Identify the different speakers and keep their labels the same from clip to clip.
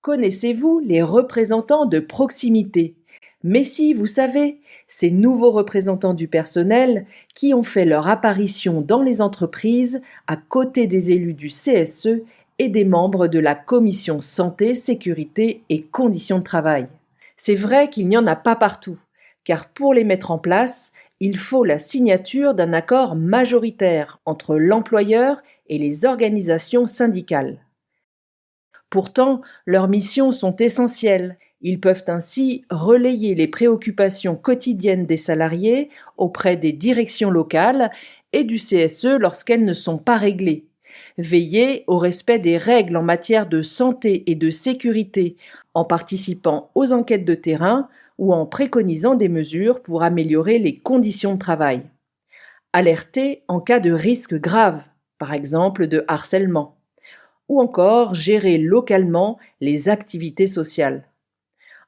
Speaker 1: Connaissez-vous les représentants de proximité? Mais si, vous savez, ces nouveaux représentants du personnel qui ont fait leur apparition dans les entreprises à côté des élus du CSE et des membres de la commission santé, sécurité et conditions de travail. C'est vrai qu'il n'y en a pas partout, car pour les mettre en place, il faut la signature d'un accord majoritaire entre l'employeur et les organisations syndicales. Pourtant, leurs missions sont essentielles. Ils peuvent ainsi relayer les préoccupations quotidiennes des salariés auprès des directions locales et du CSE lorsqu'elles ne sont pas réglées. Veiller au respect des règles en matière de santé et de sécurité en participant aux enquêtes de terrain ou en préconisant des mesures pour améliorer les conditions de travail. Alerter en cas de risque grave, par exemple de harcèlement, ou encore gérer localement les activités sociales.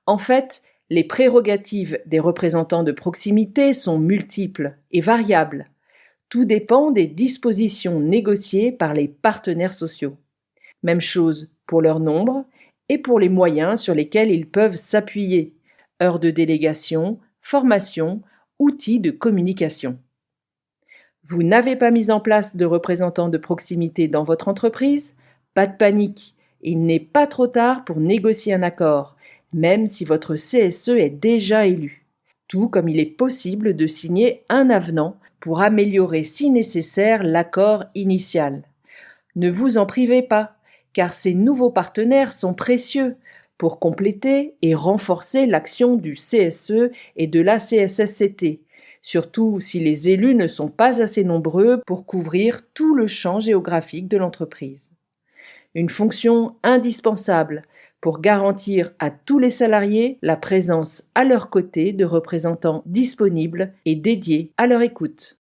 Speaker 1: En fait, les prérogatives des représentants de proximité sont multiples et variables. Tout dépend des dispositions négociées par les partenaires sociaux. Même chose pour leur nombre et pour les moyens sur lesquels ils peuvent s'appuyer: heures de délégation, formation, outils de communication. Vous n'avez pas mis en place de représentants de proximité dans votre entreprise? Pas de panique, il n'est pas trop tard pour négocier un accord, même si votre CSE est déjà élu. Tout comme il est possible de signer un avenant pour améliorer si nécessaire l'accord initial. Ne vous en privez pas, car ces nouveaux partenaires sont précieux pour compléter et renforcer l'action du CSE et de la CSSCT, surtout si les élus ne sont pas assez nombreux pour couvrir tout le champ géographique de l'entreprise. Une fonction indispensable pour garantir à tous les salariés la présence à leur côté de représentants disponibles et dédiés à leur écoute.